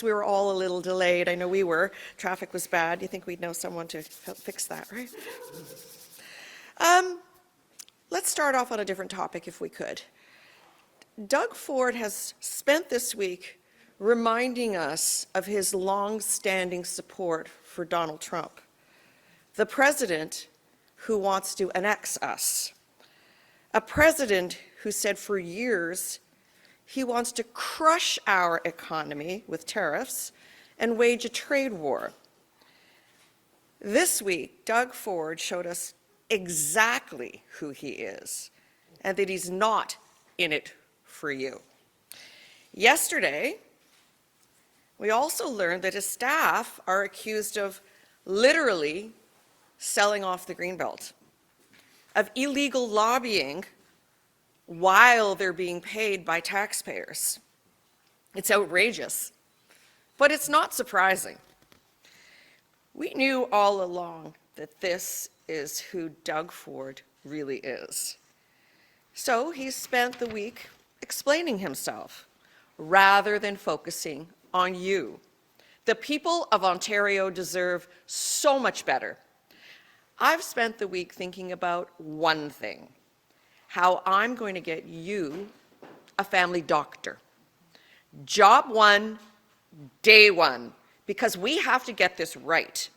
guess we were all a little delayed. I know we were. Traffic was bad. You think we'd know someone to help fix that, right? Let's start off on a different topic if we could. Doug Ford has spent this week reminding us of his long-standing support for Donald Trump, the president who wants to annex us, a president who said for years he wants to crush our economy with tariffs and wage a trade war. This week, Doug Ford showed us exactly who he is and that he's not in it for you. Yesterday, we also learned that his staff are accused of literally selling off the Greenbelt, of illegal lobbying while they're being paid by taxpayers. It's outrageous, but it's not surprising. We knew all along that this is who Doug Ford really is. So he spent the week explaining himself rather than focusing on you. The people of Ontario deserve so much better. I've spent the week thinking about one thing: how I'm going to get you a family doctor. Job one, day one, because we have to get this right.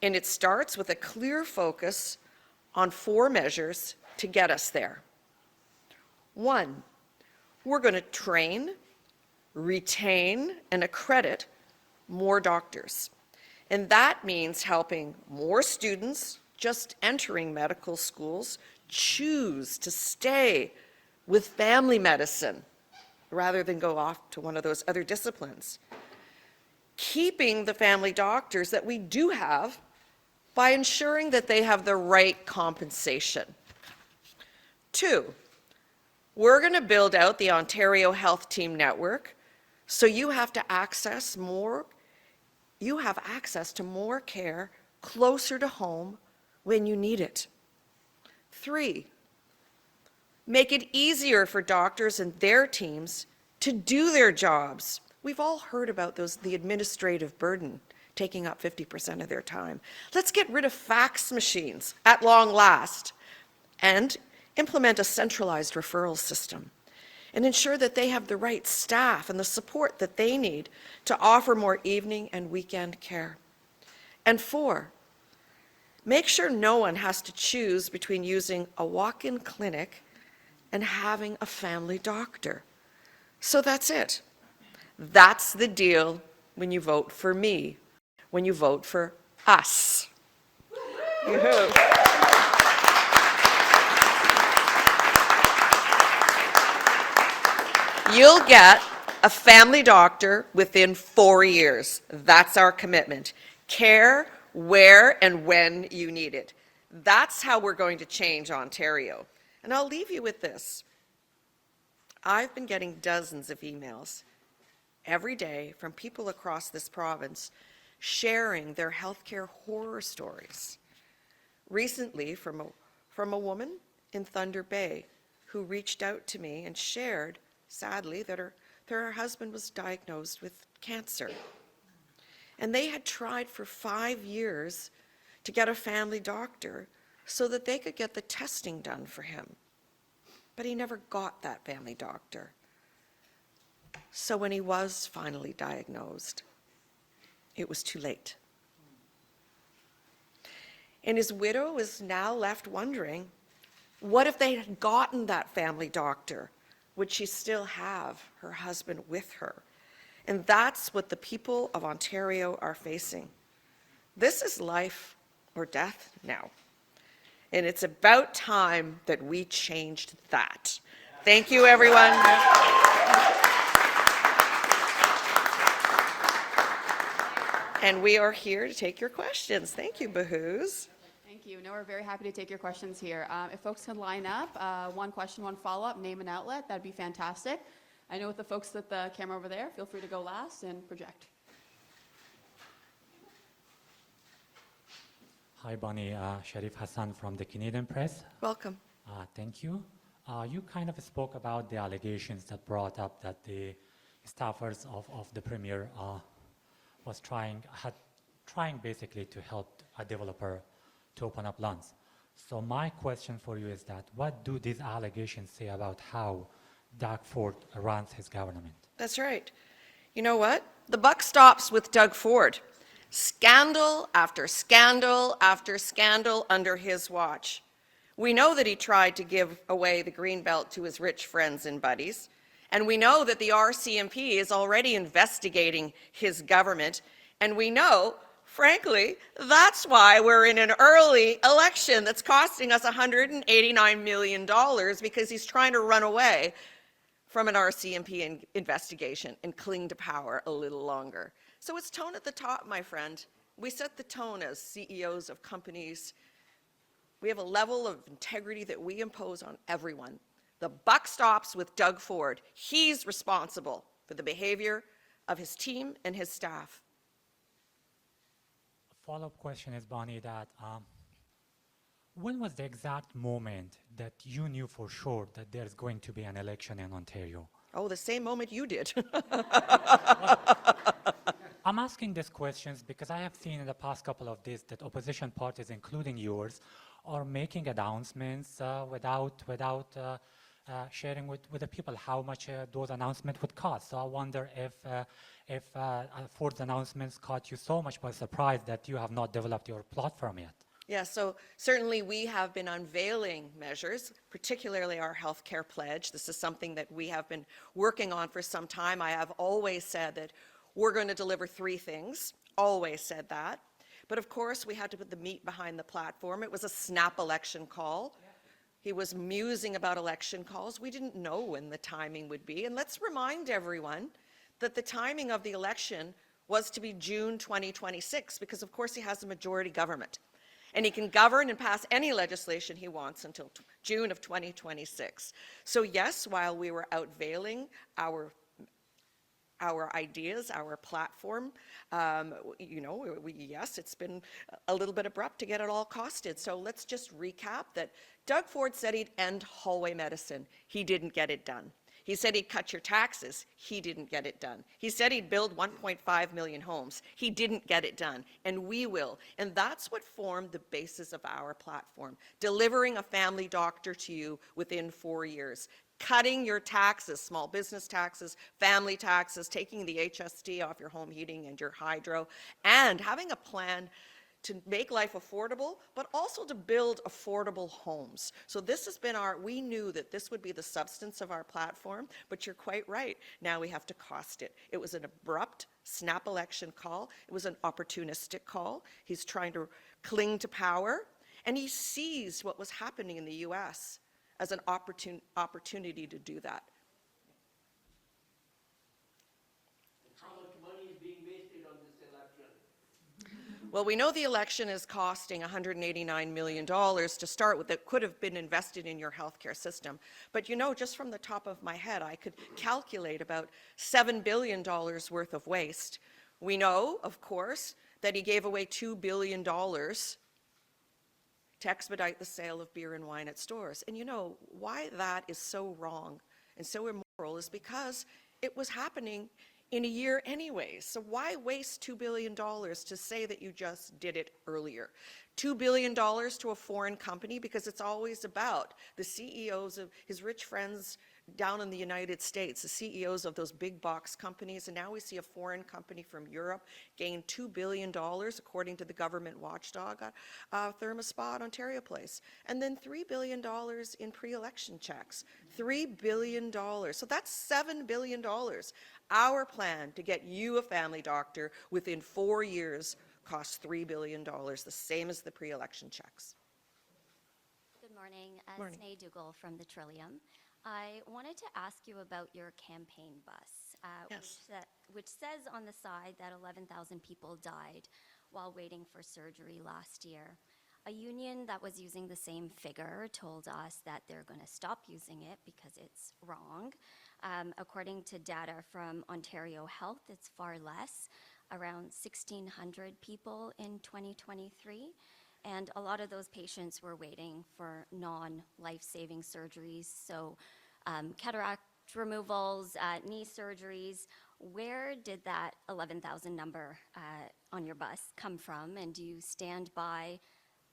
And it starts with a clear focus on 4 measures to get us there. 1, we're going to train, retain, and accredit more doctors. And that means helping more students just entering medical schools choose to stay with family medicine rather than go off to one of those other disciplines. Keeping the family doctors that we do have by ensuring that they have the right compensation. 2, we're going to build out the Ontario Health Team Network so you have access to more care closer to home when you need it. 3, make it easier for doctors and their teams to do their jobs. We've all heard about the administrative burden taking up 50% of their time. Let's get rid of fax machines at long last and implement a centralized referral system and ensure that they have the right staff and the support that they need to offer more evening and weekend care. And 4, make sure no one has to choose between using a walk-in clinic and having a family doctor. So that's it. That's the deal when you vote for me, when you vote for us. You'll get a family doctor within 4 years. That's our commitment. Care where and when you need it. That's how we're going to change Ontario. And I'll leave you with this. I've been getting dozens of emails every day from people across this province sharing their healthcare horror stories. Recently, from a woman in Thunder Bay who reached out to me and shared, sadly, that her husband was diagnosed with cancer. And they had tried for 5 years to get a family doctor so that they could get the testing done for him. But he never got that family doctor. So when he was finally diagnosed, it was too late. And his widow is now left wondering, what if they had gotten that family doctor? Would she still have her husband with her? And that's what the people of Ontario are facing. This is life or death now. And it's about time that we changed that. Thank you, everyone. And we are here to take your questions. Thank you, Bahoos. Thank you. No, we're very happy to take your questions here. If folks can line up, one question, one follow-up, name and outlet, that'd be fantastic. I know with the folks at the camera over there, feel free to go last and project. Hi, Bonnie. Sharif Hassan from the Canadian Press. Welcome. Thank you. You kind of spoke about the allegations that brought up that the staffers of the Premier was trying basically to help a developer to open up lands. So my question for you is that what do these allegations say about how Doug Ford runs his government? That's right. You know what? The buck stops with Doug Ford. Scandal after scandal after scandal under his watch. We know that he tried to give away the Greenbelt to his rich friends and buddies. And we know that the RCMP is already investigating his government. And we know, frankly, that's why we're in an early election that's costing us $189 million, because he's trying to run away from an RCMP investigation and cling to power a little longer. So it's tone at the top, my friend. We set the tone as CEOs of companies. We have a level of integrity that we impose on everyone. The buck stops with Doug Ford. He's responsible for the behavior of his team and his staff. A follow-up question is, Bonnie, that when was the exact moment that you knew for sure that there's going to be an election in Ontario? Oh, the same moment you did. I'm asking these questions because I have seen in the past couple of days that opposition parties, including yours, are making announcements without sharing with the people how much those announcements would cost. So I wonder if Ford's announcements caught you so much by surprise that you have not developed your platform yet. Yeah, so certainly we have been unveiling measures, particularly our healthcare pledge. This is something that we have been working on for some time. I have always said that we're going to deliver 3 things, always said that. But of course, we had to put the meat behind the platform. It was a snap election call. He was musing about election calls. We didn't know when the timing would be. And let's remind everyone that the timing of the election was to be June 2026, because of course he has a majority government. And he can govern and pass any legislation he wants until June of 2026. So yes, while we were unveiling our ideas, our platform, yes, it's been a little bit abrupt to get it all costed. So let's just recap that Doug Ford said he'd end hallway medicine. He didn't get it done. He said he'd cut your taxes. He didn't get it done. He said he'd build 1.5 million homes. He didn't get it done, and we will. And that's what formed the basis of our platform, delivering a family doctor to you within 4 years, cutting your taxes, small business taxes, family taxes, taking the HST off your home heating and your hydro, and having a plan to make life affordable, but also to build affordable homes. So this has been we knew that this would be the substance of our platform, but you're quite right. Now we have to cost it. It was an abrupt snap election call. It was an opportunistic call. He's trying to cling to power, and he sees what was happening in the US as an opportunity to do that. How much money is being wasted on this election? Well, we know the election is costing $189 million to start with that could have been invested in your healthcare system. But just from the top of my head, I could calculate about $7 billion worth of waste. We know, of course, that he gave away $2 billion to expedite the sale of beer and wine at stores. And why that is so wrong and so immoral is because it was happening in a year anyways. So why waste $2 billion to say that you just did it earlier? $2 billion to a foreign company, because it's always about the CEOs of his rich friends down in the United States, the CEOs of those big box companies, and now we see a foreign company from Europe gain $2 billion, according to the government watchdog, Thermospa Ontario Place, and then $3 billion in pre-election checks. $3 billion. So that's $7 billion. Our plan to get you a family doctor within 4 years costs $3 billion, the same as the pre-election checks. Good morning. Morning. Snay Dougal from the Trillium. I wanted to ask you about your campaign bus, Yes. which says on the side that 11,000 people died while waiting for surgery last year. A union that was using the same figure told us that they're going to stop using it because it's wrong. According to data from Ontario Health, it's far less, around 1,600 people in 2023. And a lot of those patients were waiting for non-life-saving surgeries, so cataract breast removals, knee surgeries. Where did that 11,000 number on your bus come from, and do you stand by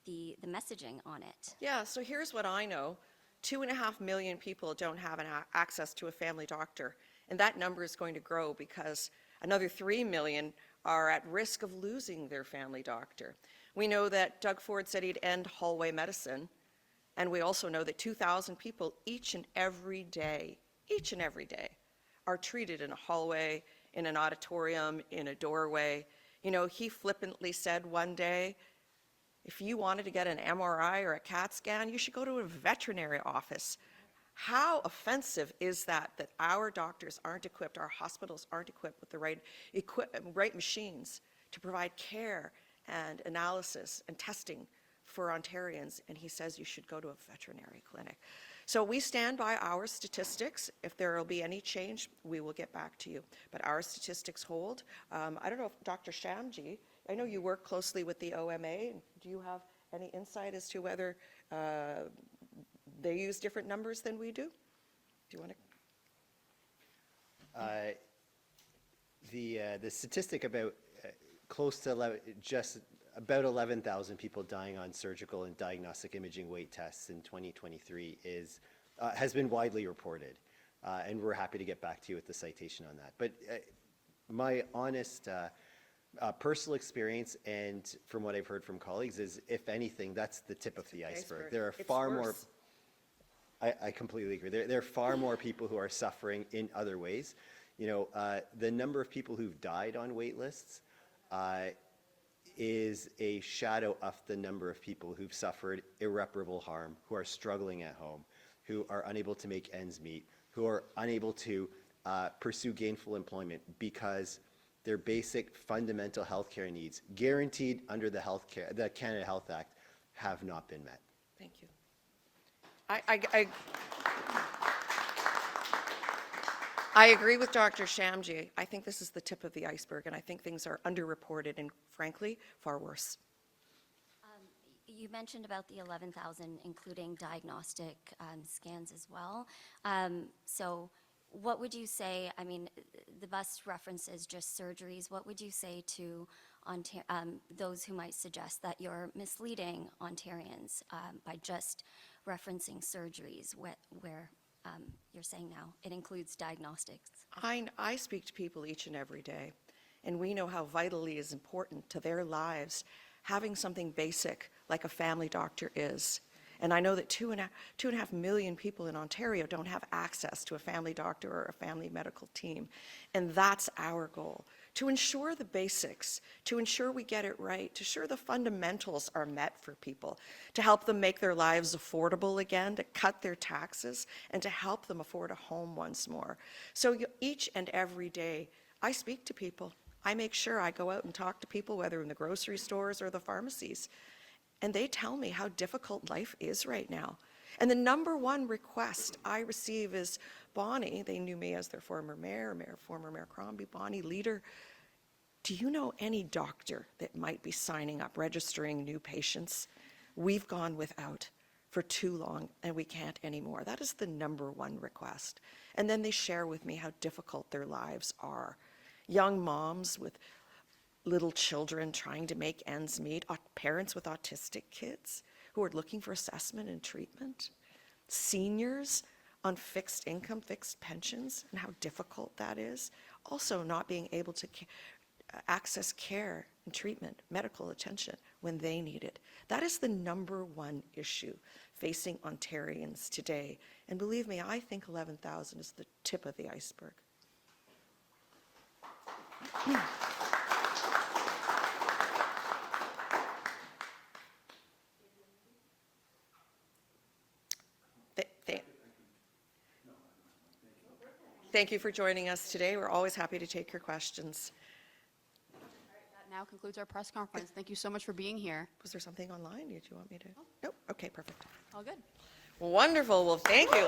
the messaging on it? Yeah, so here's what I know. 2.5 million people don't have access to a family doctor, and that number is going to grow because another 3 million are at risk of losing their family doctor. We know that Doug Ford said he'd end hallway medicine, and we also know that 2,000 people each and every day, are treated in a hallway, in an auditorium, in a doorway. You know, he flippantly said one day, if you wanted to get an MRI or a CAT scan, you should go to a veterinary office. How offensive is that our doctors aren't equipped, our hospitals aren't equipped with the right machines to provide care and analysis and testing for Ontarians, and he says you should go to a veterinary clinic. So we stand by our statistics. If there will be any change, we will get back to you. But our statistics hold. I don't know if Dr. Shamji, I know you work closely with the OMA. Do you have any insight as to whether they use different numbers than we do? Do you want to? The statistic about close to just about 11,000 people dying on surgical and diagnostic imaging weight tests in 2023 has been widely reported, and we're happy to get back to you with the citation on that. But my honest personal experience, and from what I've heard from colleagues, is if anything, that's the tip of the iceberg. There are far more. I completely agree. There are far more people who are suffering in other ways. You know, the number of people who've died on wait lists is a shadow of the number of people who've suffered irreparable harm, who are struggling at home, who are unable to make ends meet, who are unable to pursue gainful employment because their basic fundamental healthcare needs, guaranteed under the Canada Health Act, have not been met. Thank you. I agree with Dr. Shamji. I think this is the tip of the iceberg, and I think things are underreported and, frankly, far worse. You mentioned about the 11,000, including diagnostic scans as well. So what would you say, I mean, the bus references just surgeries. What would you say to those who might suggest that you're misleading Ontarians by just referencing surgeries where you're saying now it includes diagnostics? I speak to people each and every day, and we know how vitally is important to their lives having something basic like a family doctor is. And I know that 2.5 million people in Ontario don't have access to a family doctor or a family medical team. And that's our goal, to ensure the basics, to ensure we get it right, to ensure the fundamentals are met for people, to help them make their lives affordable again, to cut their taxes, and to help them afford a home once more. So each and every day, I speak to people. I make sure I go out and talk to people, whether in the grocery stores or the pharmacies. And they tell me how difficult life is right now. And the number one request I receive is, Bonnie, they knew me as their former Mayor Crombie, Bonnie, leader, do you know any doctor that might be signing up, registering new patients? We've gone without for too long, and we can't anymore. That is the number one request. And then they share with me how difficult their lives are. Young moms with little children trying to make ends meet, parents with autistic kids who are looking for assessment and treatment, seniors on fixed income, fixed pensions, and how difficult that is. Also not being able to access care and treatment, medical attention when they need it. That is the number one issue facing Ontarians today. And believe me, I think 11,000 is the tip of the iceberg. Thank you for joining us today. We're always happy to take your questions. That now concludes our press conference. Thank you so much for being here. Was there something online? Did you want me to? Nope. Okay, perfect. All good. Wonderful. Well, thank you.